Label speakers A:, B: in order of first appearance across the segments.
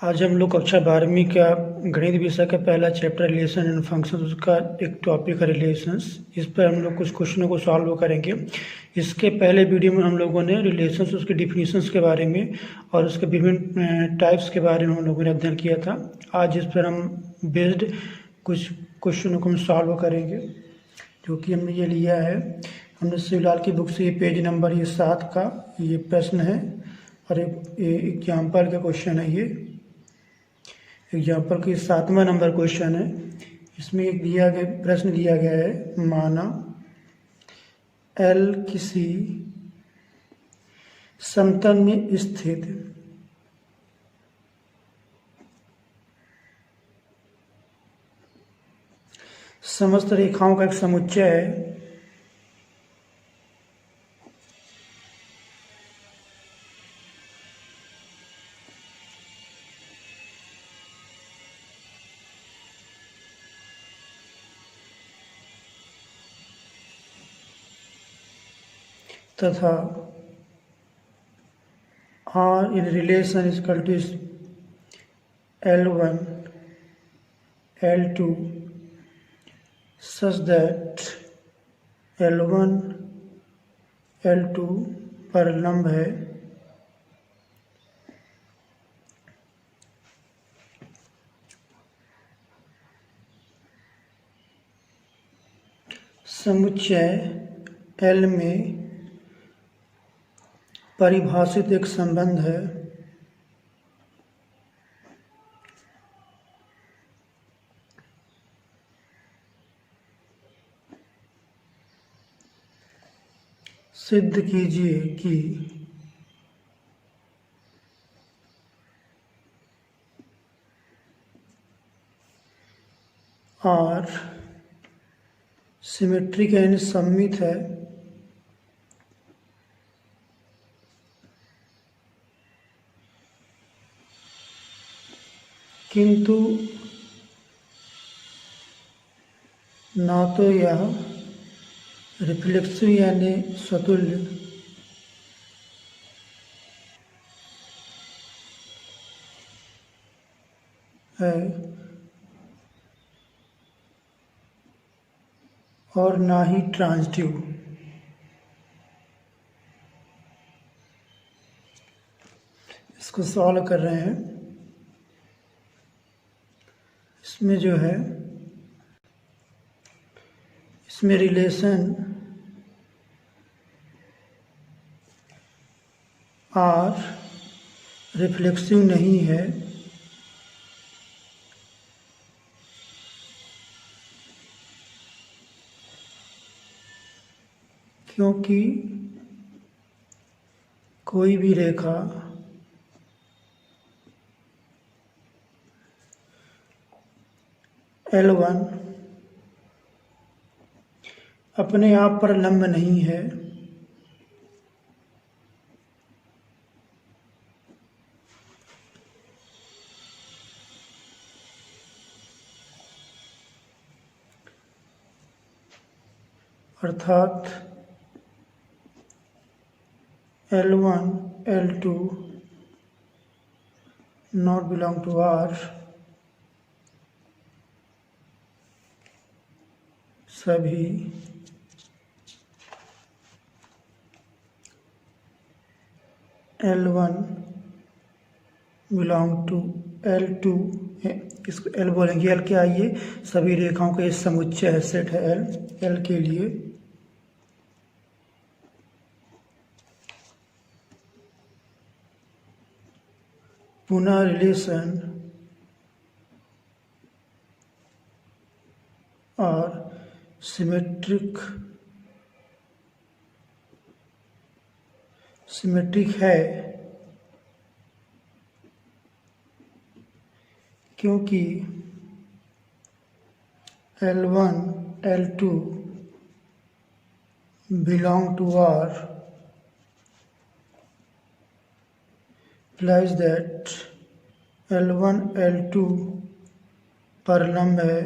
A: आज हम लोग कक्षा 12वीं का गणित विषय का पहला चैप्टर रिलेशन एंड फंक्शंस, उसका एक टॉपिक है रिलेशंस। इस पर हम लोग कुछ क्वेश्चनों को सॉल्व करेंगे। इसके पहले वीडियो में हम लोगों ने रिलेशंस, उसके डिफिनीशंस के बारे में और उसके विभिन्न टाइप्स के बारे में हम लोगों ने अध्ययन किया था। आज इस पर हम बेस्ड कुछ क्वेश्चनों को हम सॉल्व करेंगे, जो कि हमने ये लिया है। हमने शिवलाल की बुक से ये पेज नंबर 7 का ये प्रश्न है और एक एग्जाम्पल का क्वेश्चन है। ये एग्जाम्पल की 7वां नंबर क्वेश्चन है। इसमें एक दिया गया प्रश्न दिया गया है, माना एल किसी समतल में स्थित समस्त रेखाओं का एक समुच्चय है तथा R in relation is equal to L1 L2 such that L1 L2 पर लंब है समुच्चय L में परिभाषित एक संबंध है सिद्ध कीजिए कि R सिमेट्रिक यानी सममित है किंतु ना तो यह रिफ्लेक्सिव यानी स्वतुल्य है और ना ही ट्रांजिटिव। इसको सॉल्व कर रहे हैं। इसमें जो है, इसमें रिलेशन आर रिफ्लेक्सिव नहीं है क्योंकि कोई भी रेखा L1 अपने आप पर लंब नहीं है अर्थात L1 L2 not belong to R सभी L1 belong to L2 है। इसको L बोलेंगे। L क्या है? ये सभी रेखाओं का इस समुच्चय है, सेट है L के लिए पुनः रिलेशन और सिमेट्रिक है क्योंकि L1 L2 belong to R implies that L1 L2 पर लंब है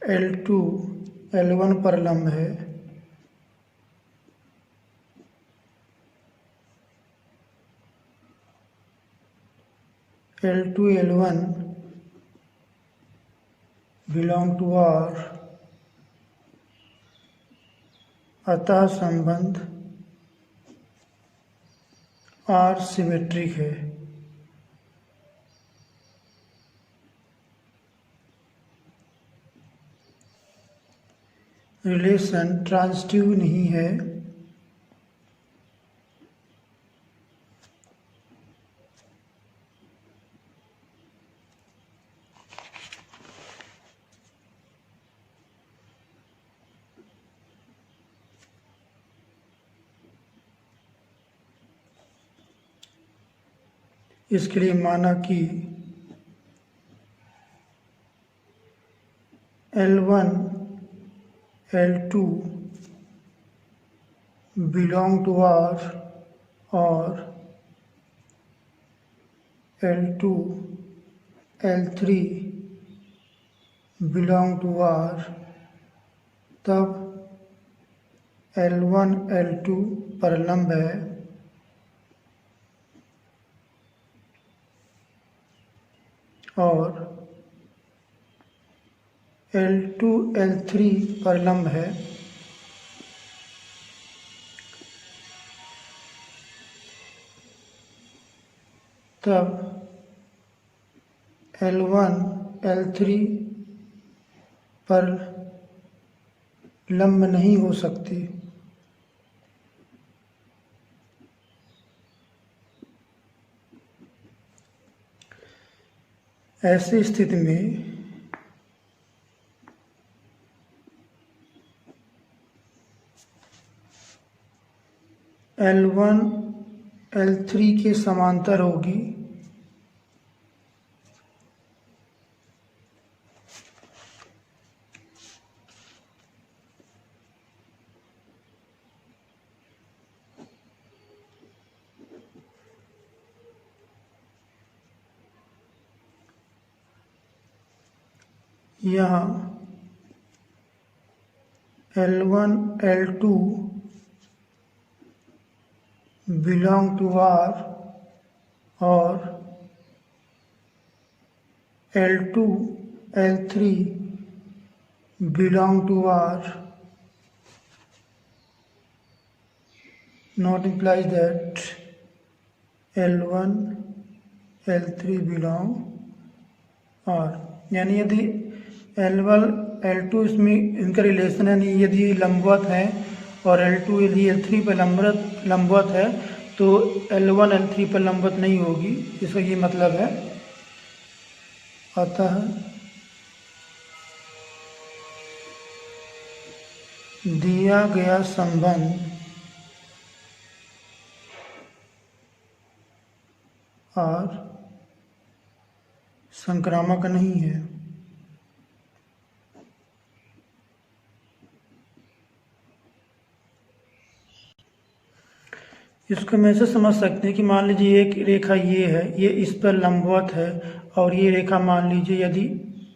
A: L2 L1 पर लंब है L2 L1 belong to R, अतः संबंध R सिमेट्रिक है। रिलेशन ट्रांजिटिव नहीं है। इसके लिए माना कि L1 L2 belong to R और L2 L3 belong to R, तब L1 L2 परलंब है और L2 L3 परलंब है। तब L1 L3 पर लंब नहीं हो सकती। ऐसी स्थिति में L1 L3 के समांतर होगी यहाँ L1 L2 belong to R और L2 L3 belong to R not implies that L1 L3 belong R। यानी यदि L1 L2 इसमें इनका रिलेशन है, यदि लंबवत है और L2 यदि L3 पर लंबवत है तो L1 L3 पर लंबवत नहीं होगी, इसका ये मतलब है। अतः दिया गया संबंध और संक्रामक नहीं है। इसको हम ऐसे समझ सकते हैं कि मान लीजिए एक रेखा ये है, ये इस पर लंबवत है और ये रेखा मान लीजिए यदि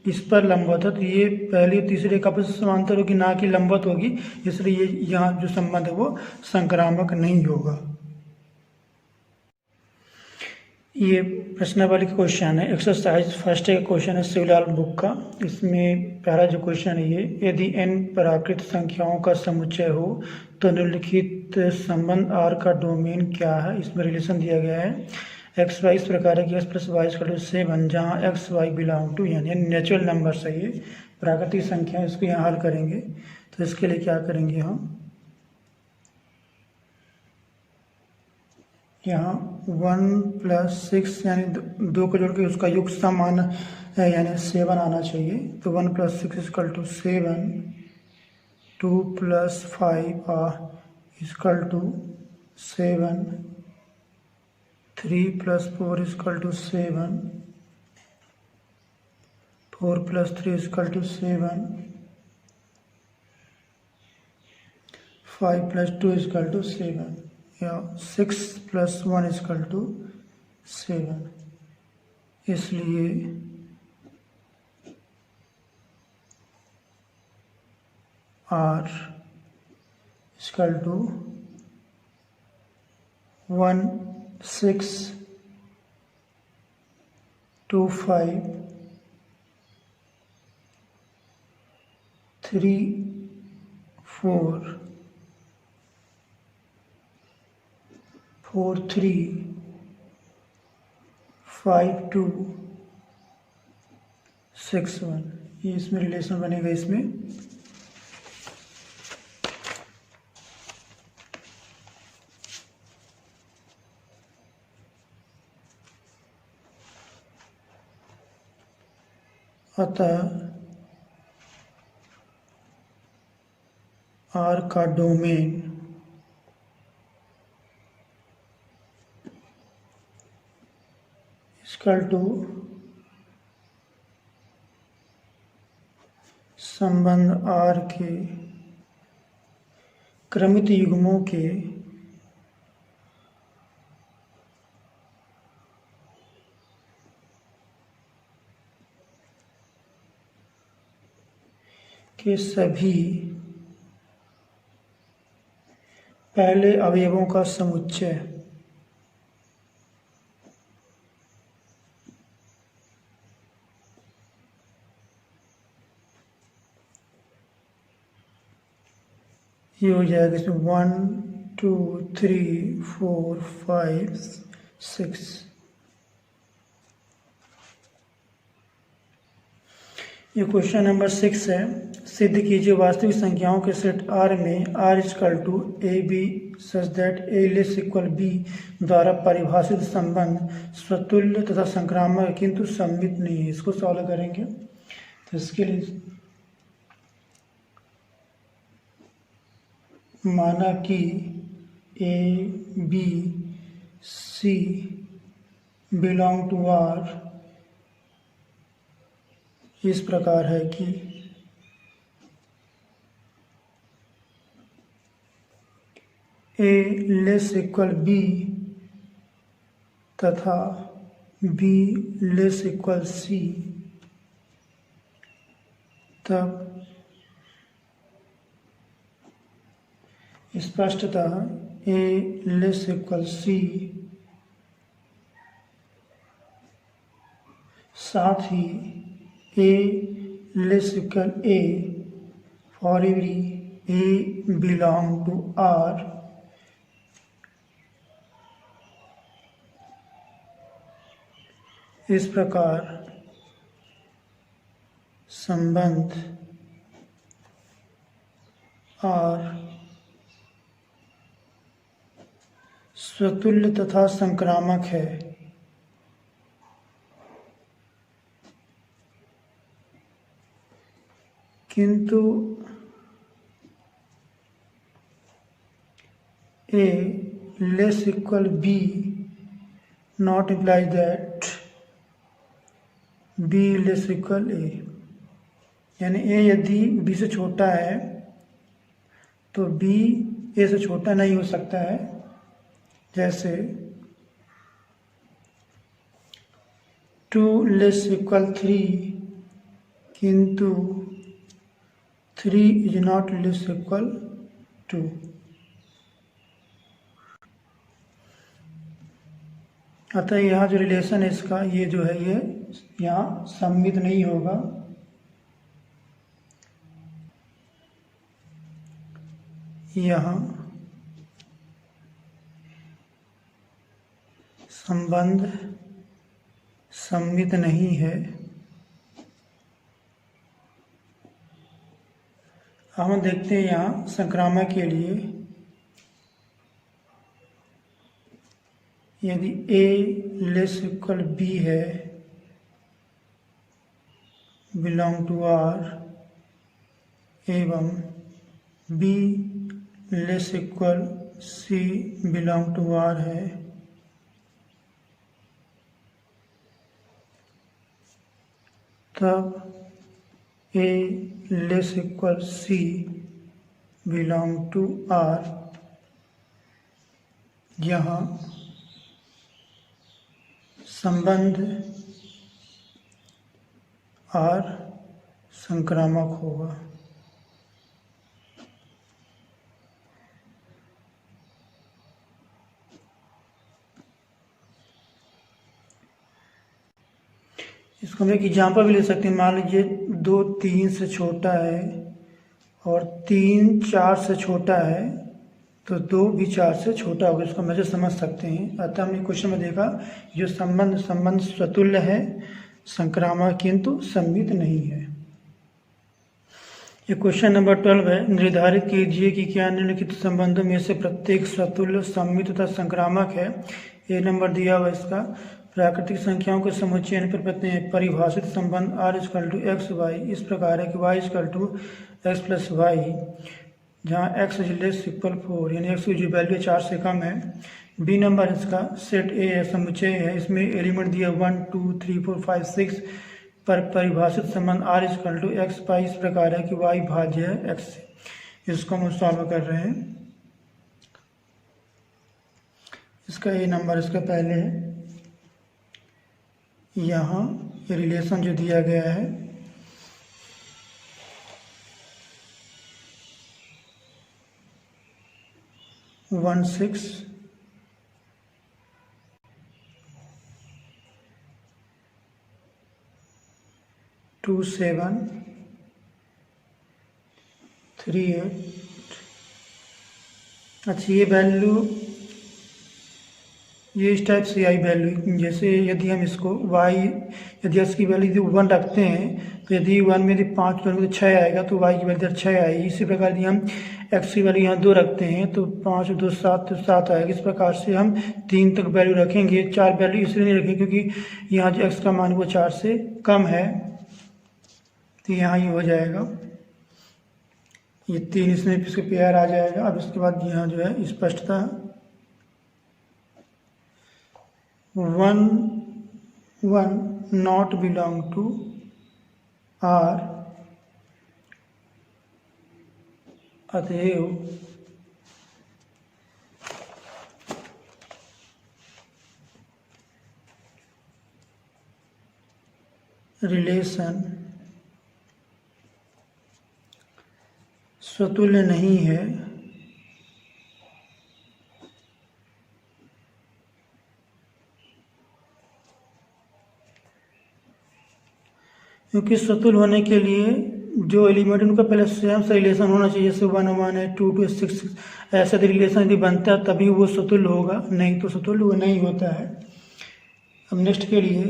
A: इस पर लंबवत है तो ये पहली और तीसरी रेखा पर समांतर होगी, ना कि लंबवत होगी, इसलिए यहाँ जो संबंध है वो संक्रामक नहीं होगा। ये प्रश्नावली का क्वेश्चन है, एक्सरसाइज फर्स्ट का क्वेश्चन है शिवलाल बुक का। इसमें पहला जो क्वेश्चन है ये, यदि n प्राकृत संख्याओं का समुच्चय हो तो निम्नलिखित संबंध R का डोमेन क्या है। इसमें रिलेशन दिया गया है एक्स वाई इस प्रकार है कि x + y = 7, जहाँ एक्स वाई बिलोंग टू यानी नेचुरल नंबर है, ये प्राकृतिक संख्या, इसको यहाँ हल करेंगे। तो इसके लिए क्या करेंगे हम, यहाँ 1 + 6 यानी 2 को जोड़ के उसका योग समान है यानी 7 आना चाहिए। तो 1 + 6 = 7, 2 + 5 = 7, 3 + 4 = 7, 4 + 3 = 7, 5 + 2 = 7 या 6 + 1 = 7। इसलिए R = 1, 6 2 5 3 4 4 3 5 2 6 1, ये इसमें रिलेशन बनेगा। इसमें अतः R का डोमेन इक्वल टू संबंध R के क्रमित युग्मों के सभी पहले अवयवों का समुच्चय ये हो जाएगा। इसमें 1 2 3 4 5 6। ये क्वेश्चन नंबर 6 है। सिद्ध कीजिए वास्तविक संख्याओं के सेट R में R equal to A B such that A less equal B द्वारा परिभाषित संबंध स्वतुल्य तथा संक्रामक है किंतु सममित नहीं है। इसको सॉल्व करेंगे तो इसके लिए माना कि A B C belong to R इस प्रकार है कि ए लेस इक्वल बी तथा बी लेस इक्वल सी, तब स्पष्टतः ए लेस इक्वल सी साथ ही A less equal A for every A belong to R इस प्रकार संबंध आर स्वतुल्य तथा संक्रामक है किंतु A less equal B not implies that B less equal A, यानी ए यदि बी से छोटा है तो बी ए से छोटा नहीं हो सकता है। जैसे 2 लेस इक्वल 3 किंतु 3 इज नॉट लेस इक्वल 2। अतः यहाँ जो रिलेशन है इसका ये जो है ये यहाँ सममित नहीं होगा। यहाँ संबंध सममित नहीं है। हम देखते हैं यहाँ संक्रामक के लिए यदि ए लेस इक्वल बी है बिलोंग टू आर एवं B less equal C belong to R है, तब A less equal C belong to R यहाँ संबंध आर संक्रामक होगा। इसको हम एक एग्जाम्पल भी ले सकते हैं। मान लीजिए 2 3 से छोटा है और 3 4 से छोटा है, तो 2 भी 4 से छोटा होगा। इसको हम ऐसे समझ सकते हैं। अतः हमने क्वेश्चन में देखा जो संबंध स्वतुल्य है, संक्रामक किंतु सममित नहीं है। ये क्वेश्चन नंबर 12 है। निर्धारित कीजिए कि क्या निम्नलिखित संबंधों में से प्रत्येक स्वतुल्य, सममित तथा संक्रामक है। ये नंबर दिया हुआ इसका। प्राकृतिक संख्याओं के समुच्चय पर परिभाषित संबंध r = x y इस प्रकार है कि y = x + y, जहाँ x ≤ 4, यानी x की जो वैल्यू 4 से कम है। बी नंबर इसका सेट ए है, समुच्चय है, इसमें एलिमेंट दिया 1 2 3 4 5 6 पर परिभाषित संबंध r = x y इस प्रकार है कि y भाज्य है x से। इसको हम सॉल्व कर रहे हैं। इसका ए नंबर इसका पहले है। यहाँ ये रिलेशन जो दिया गया है वन 6 2 7 3 8। अच्छा, ये वैल्यू ये इस टाइप से आई वैल्यू, जैसे यदि हम इसको y, यदि x की वैल्यू यदि 1 रखते हैं तो यदि 1 में यदि 5 जोड़ेंगे तो 6 आएगा, तो y की वैल्यू 6 आएगी। इसी प्रकार यदि हम x की वैल्यू यहाँ 2 रखते हैं तो 5 2 7 तो 7 आएगा। इस प्रकार से हम 3 तक वैल्यू रखेंगे। 4 वैल्यू इसलिए नहीं रखेंगे क्योंकि यहाँ जो x का मान वो 4 से कम है, तो यहाँ ये हो जाएगा, ये 3 इसमें इसके पेयर आ जाएगा। अब इसके बाद यहाँ जो है स्पष्टता 1 1 not belong to R, अतएव रिलेशन स्वतुल्य नहीं है, क्योंकि स्वतुल्य होने के लिए जो एलिमेंट उनका पहले सेम सा रिलेशन होना चाहिए। जैसे 1 1 है, 2 2 6 ऐसा रिलेशन यदि बनता है तभी वो स्वतुल्य होगा, नहीं तो स्वतुल्य वो नहीं होता है। अब नेक्स्ट के लिए,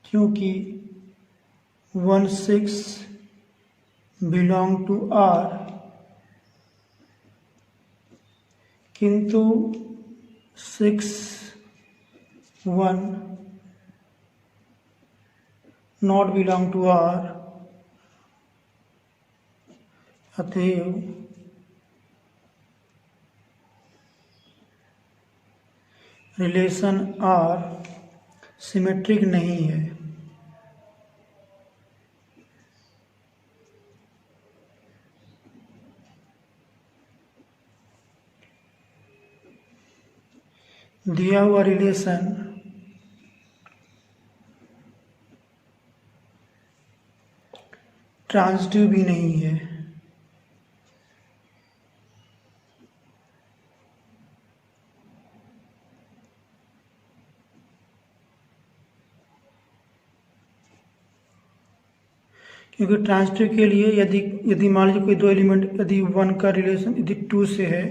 A: क्योंकि 1 6 बिलोंग टू R किंतु 6 1 नॉट बिलोंग टू R, अतएव रिलेशन R सिमेट्रिक नहीं है। दिया हुआ रिलेशन ट्रांजिटिव भी नहीं है। क्योंकि ट्रांजिटिव के लिए यदि मान लीजिए कोई दो एलिमेंट, यदि 1 का रिलेशन यदि 2 से है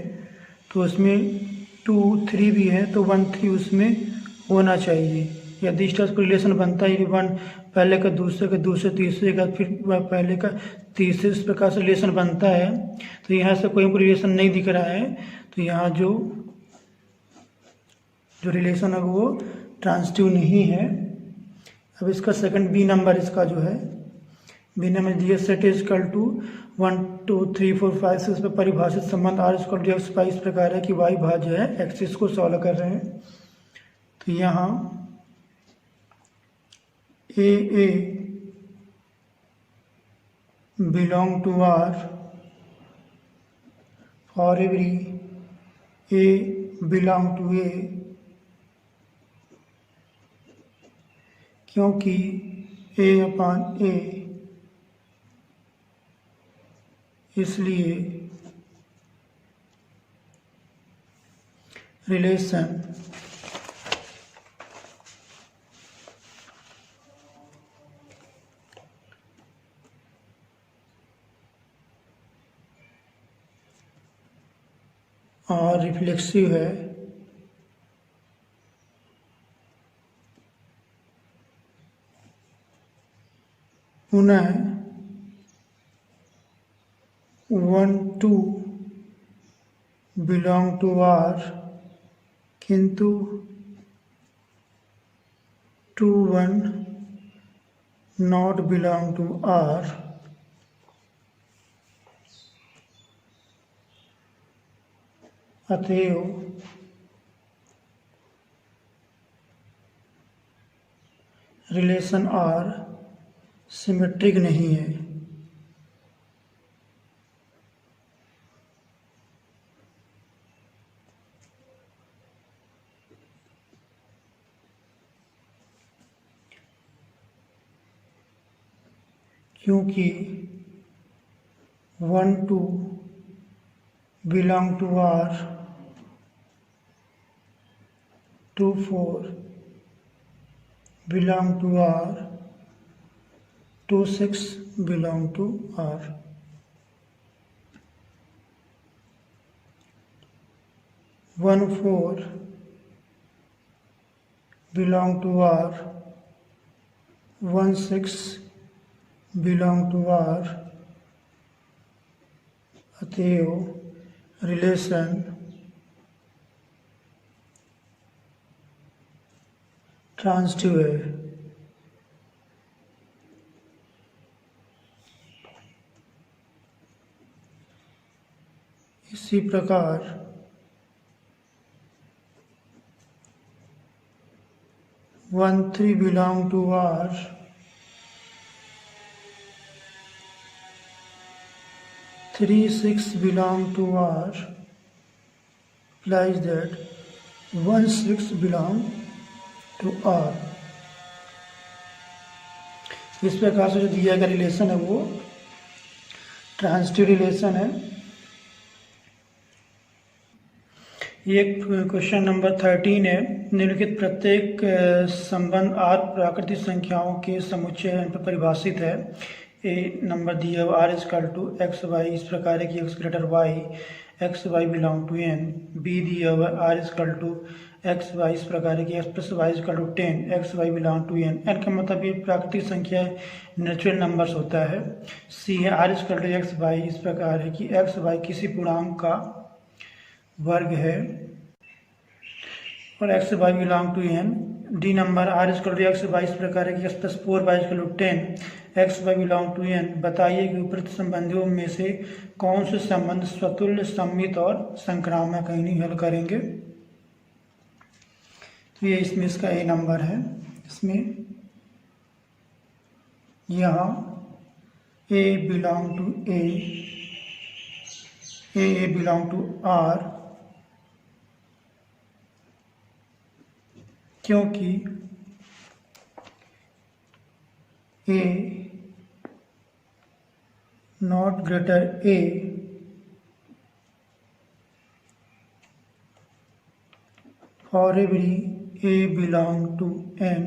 A: तो उसमें 2 3 भी है तो 1 3 उसमें होना चाहिए। यदि इस तरह का रिलेशन बनता है, 1 पहले का दूसरे तीसरे का फिर पहले का तीसरे, इस प्रकार से रिलेशन बनता है। तो यहाँ से कोई रिलेशन नहीं दिख रहा है, तो यहाँ जो रिलेशन है वो ट्रांजिटिव नहीं है। अब इसका सेकंड बी नंबर इसका जो है, बी नंबर दिया सेट इक्वल टू 1 2 3 4 5 6 पर परिभाषित संबंध r = x y इस प्रकार है कि y भाज्य है x। इसको सॉल्व कर रहे हैं। तो यहाँ a belong to R for every a belong to a, क्योंकि a/a, इसलिए रिलेशन और रिफ्लेक्सिव है, पुनः 1 2 बिलोंग टू आर, किंतु 2 1 नॉट बिलोंग टू आर। अतएव रिलेशन आर सिमेट्रिक नहीं है। क्योंकि 1 2 belong to R, 2 4 belong to R, 2 6 belong to R. One 4 belong to R, 1 6 belong to R. अतएव रिलेशन ट्रांजिटिव है। इसी प्रकार 1 3 belong to R, 3 6 belong to R, implies that 1 6 belong to R. इस प्रकार से जो दिया गया रिलेशन है वो ट्रांजिटिव रिलेशन है। ये क्वेश्चन नंबर 13 है। निम्नलिखित प्रत्येक संबंध आर प्राकृतिक संख्याओं के समुच्चय पर परिभाषित है। ए नंबर दिया हुआ R is equal to X Y, इस प्रकार है कि X greater Y, X Y belong to N. B दिया हुआ R is equal to X Y, इस प्रकार है कि X plus Y is equal to 10, X Y belong to N. N का मतलब ये प्राकृतिक संख्या नेचुरल नंबर्स होता है। सी है R is equal to X Y, इस प्रकार है कि एक्स वाई किसी पूर्णांक का वर्ग है और X Y belong to N. D number R is equal to X Y, इस प्रकार है कि X plus 4 Y is equal to 10, X Y belong to N. बताइए कि उपरोक्त संबंधों में से कौन से संबंध स्वतुल्य, सममित और संक्रामक है। इन्हीं हल करेंगे। तो ये इसमें इसका ए नंबर है। इसमें यहाँ A belong to A belong to R, क्योंकि A not greater A for every A belong to N.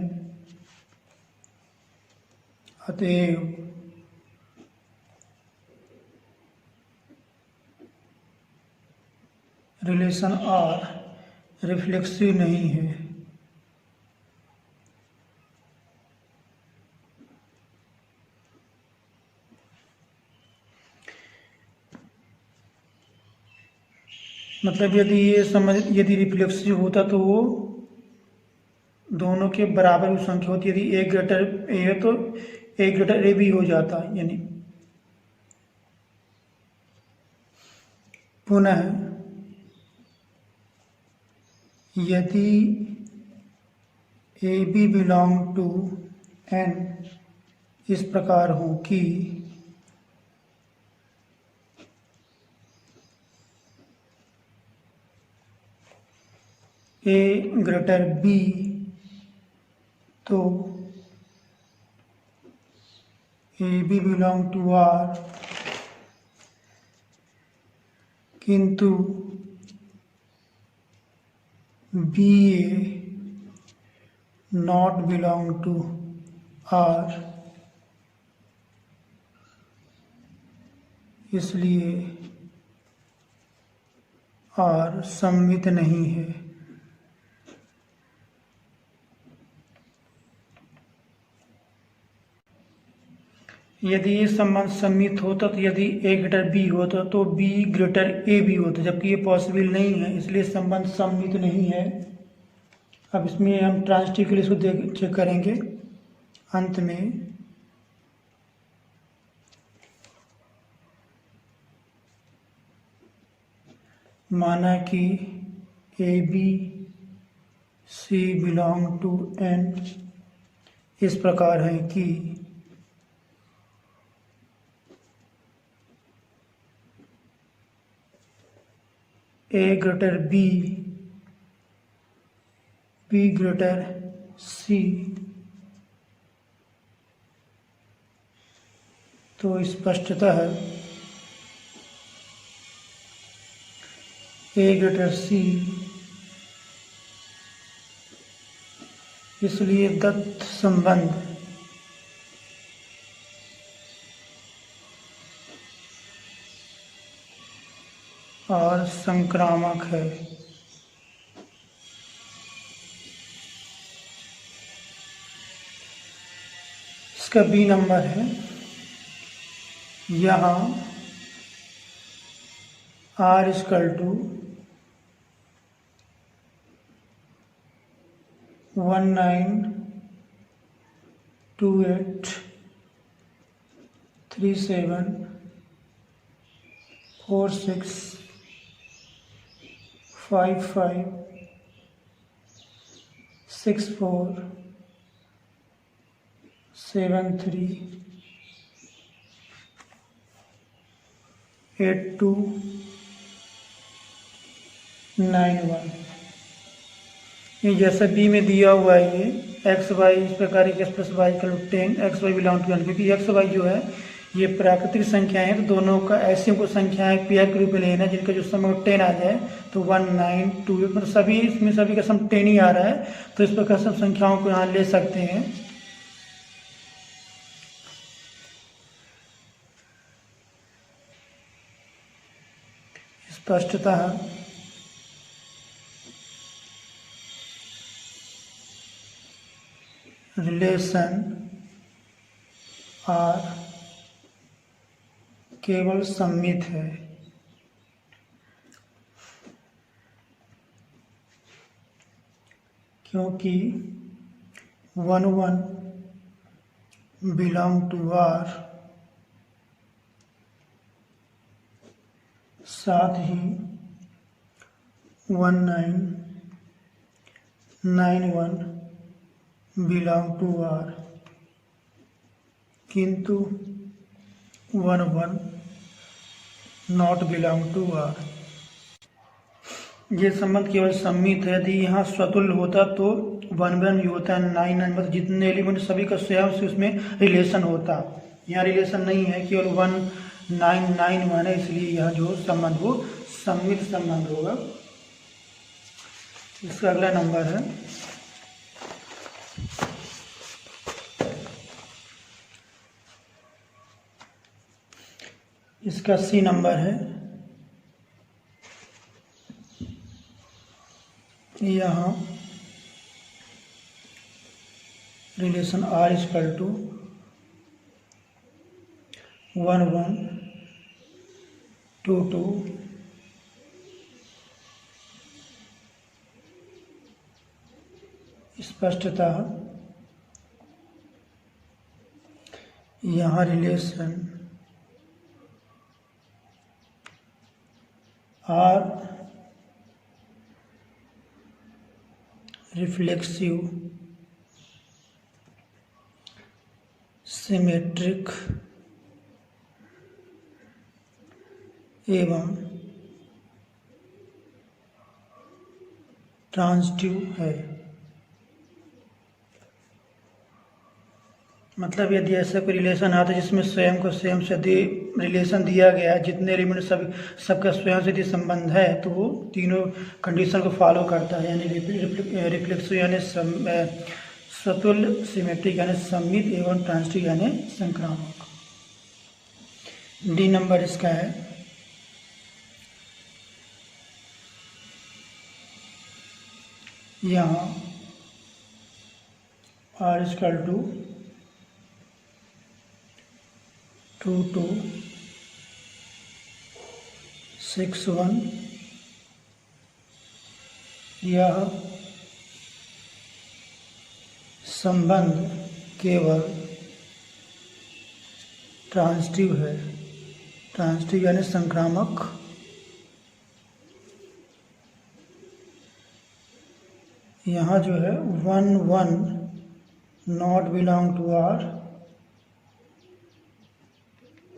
A: अतएव रिलेशन आर रिफ्लेक्सिव नहीं है। मतलब यदि रिफ्लेक्सिव होता तो वो दोनों के बराबर संख्या होती। यदि ए ग्रेटर ए है तो ए ग्रेटर ए भी हो जाता। यानी पुनः यदि A B belong to N इस प्रकार हो कि ए ग्रेटर बी, तो A B belong to R, किंतु B A not belong to R. इसलिए और सममित नहीं है। यदि ये संबंध सममित होता तो यदि ए ग्रेटर बी होता तो बी ग्रेटर ए बी होता, जबकि ये पॉसिबल नहीं है, इसलिए संबंध सममित नहीं है। अब इसमें हम ट्रांजिटिव के लिए इसको चेक करेंगे। अंत में माना कि A B C belong to N इस प्रकार है कि A greater B, B greater C, तो स्पष्टतः ए ग्रेटर सी, इसलिए दत्त संबंध और संक्रामक है। इसका बी नंबर है। यहाँ R इक्वल टू 1922656564 ये जैसा बी में दिया हुआ है, ये एक्स वाई इस प्रकार X plus Y equal to 10 X Y belong to N, क्योंकि एक्स वाई जो है ये प्राकृतिक संख्याएं हैं, तो दोनों का ऐसी को संख्याएं पेयर के रूप में लेना जिनका जो सम 10 आ जाए, तो 1928 मतलब सभी इसमें सभी का सम 10 ही आ रहा है, तो इस प्रकार सब संख्याओं को यहाँ ले सकते हैं। स्पष्टतः रिलेशन आर केवल सममित है, क्योंकि 1 बिलोंग टू आर, साथ ही 1991 बिलोंग टू आर, किंतु 11 नॉट बिलोंग टू आर। ये संबंध केवल सममित है। यदि यहाँ स्वतुल्य होता तो 1 भी होता है, 9 मतलब जितने एलिमेंट सभी का स्वयं से उसमें रिलेशन होता। यहाँ रिलेशन नहीं है, केवल 1991 है, इसलिए यह जो संबंध वो सममित संबंध होगा। इसका अगला नंबर है इसका सी नंबर है। यहाँ रिलेशन आर इक्वल टू 1122 स्पष्टतः यहाँ रिलेशन आर रिफ्लेक्सिव सिमेट्रिक एवं ट्रांजिटिव है। मतलब यदि ऐसा कोई रिलेशन आता है जिसमें स्वयं को स्वयं से रिलेशन दिया गया है, जितने एलिमेंट सबका स्वयं से संबंध है, तो वो तीनों कंडीशन को फॉलो करता है, यानी रिफ्लेक्सिव यानी स्वतुल्य, सिमेट्रिक यानी सममित एवं ट्रांजिटिव यानी संक्रामक। डी नंबर इसका है। यहाँ r इक्वल टू 2 2 6 1, यह संबंध केवल ट्रांजिटिव है, ट्रांजिटिव यानी संक्रामक। यहाँ जो है 1 1 नॉट बिलोंग टू आर,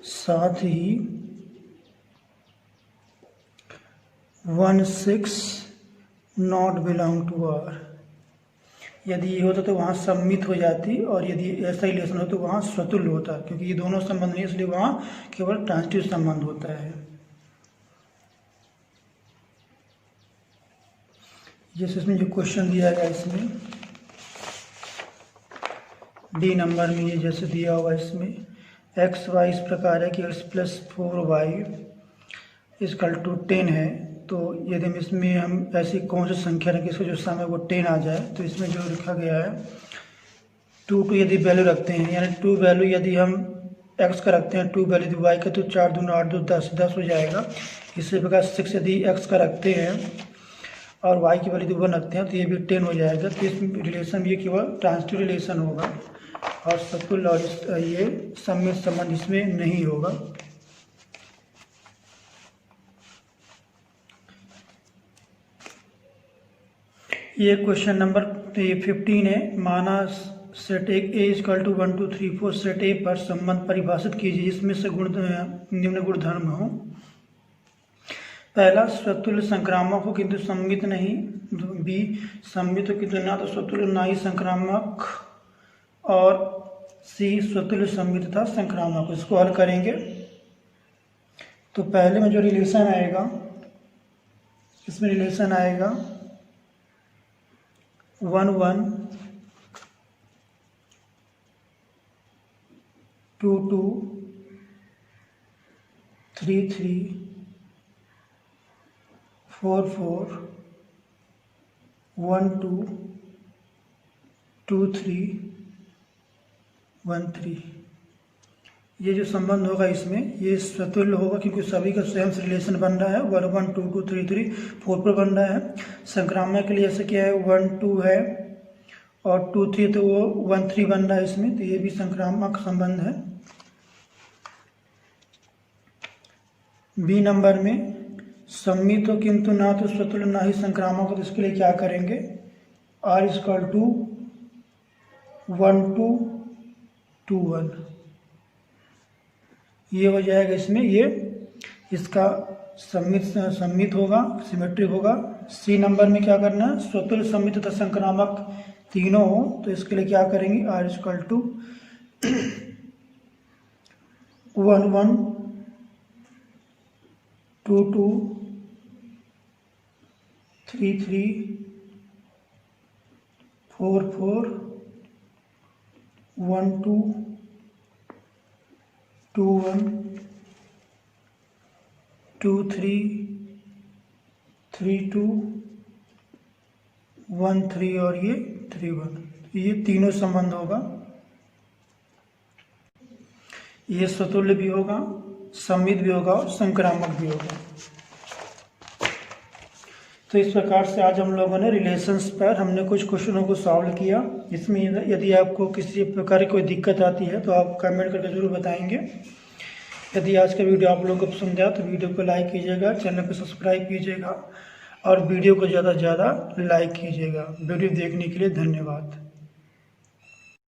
A: साथ ही 1 6 नॉट बिलोंग टू आर। यदि ये होता तो वहाँ सम्मित हो जाती, और यदि ऐसा रिलेशन हो तो वहाँ स्वतुल्य होता, क्योंकि ये दोनों संबंध नहीं, इसलिए वहाँ केवल ट्रांजिटिव संबंध होता है। जैसे इसमें जो क्वेश्चन दिया गया, इसमें डी नंबर में ये जैसे दिया हुआ, इसमें एक्स वाई इस प्रकार है कि x plus 4y equal to 10 है। तो यदि इसमें हम ऐसी कौन सी संख्या रखें इसका जो सम है वो 10 आ जाए, तो इसमें जो लिखा गया है 2 2 यदि वैल्यू रखते हैं, यानी 2 वैल्यू यदि हम x का रखते हैं, 2 वैल्यू यदि y का, तो 4 दूनी 8 2 10 हो जाएगा। इसी प्रकार 6 यदि x का रखते हैं और y की वैल्यू यदि 1 रखते हैं, तो ये भी 10 हो जाएगा। तो इस रिलेशन ये केवल ट्रांजिटिव रिलेशन होगा, और स्वतुल्य और ये सम्मित संबंध इसमें नहीं होगा। ये क्वेश्चन नंबर 15 है। माना set A equal to 1 2 3 4 set A पर संबंध परिभाषित कीजिए जिसमें से निम्न गुणधर्म हो। पहला, स्वतुल्य संक्रामक हो किंतु सम्मित नहीं। बी, सम्मित हो किंतु ना तो स्वतुल्य ना ही संक्रामक। और सी, स्वतुल्य सम्मित तथा संक्रामक। इसको हल करेंगे तो पहले में जो रिलेशन आएगा, इसमें रिलेशन आएगा 1 1 2 2 3 3 4 4 1 2 2 3 1 3। ये जो संबंध होगा इसमें ये स्वतुल्य होगा, क्योंकि सभी का स्वयं से रिलेशन बन रहा है। 1 1 2 2 3 3 4 पर बन रहा है। संक्रामक के लिए ऐसे क्या है, 1 2 है और 2 3, तो वो 1 3 बन रहा है इसमें, तो ये भी संक्रामक संबंध है। बी नंबर में सम्मित हो किंतु ना तो स्वतुल्य ना ही संक्रामक हो, तो इसके लिए क्या करेंगे, r इक्वल टू 1 2 2 1, ये हो जाएगा। इसमें ये इसका सम्मित होगा, सिमेट्रिक होगा। सी नंबर में क्या करना है, स्वतुल्य सम्मित तथा संक्रामक तीनों हो, तो इसके लिए क्या करेंगे, r इक्वल टू 1 1 2 2 3 3 4 4 1 2 2 1 2 3 3 2 1 3 और ये 3 1, ये तीनों संबंध होगा। ये स्वतुल्य भी होगा, सम्मित भी होगा और संक्रामक भी होगा। तो इस प्रकार से आज हम लोगों ने रिलेशंस पर हमने कुछ क्वेश्चनों को सॉल्व किया। इसमें यदि आपको किसी प्रकार की कोई दिक्कत आती है तो आप कमेंट करके ज़रूर बताएंगे। यदि आज का वीडियो आप लोगों को पसंद आया तो वीडियो को लाइक कीजिएगा, चैनल को सब्सक्राइब कीजिएगा और वीडियो को ज़्यादा से ज़्यादा लाइक कीजिएगा। वीडियो देखने के लिए धन्यवाद।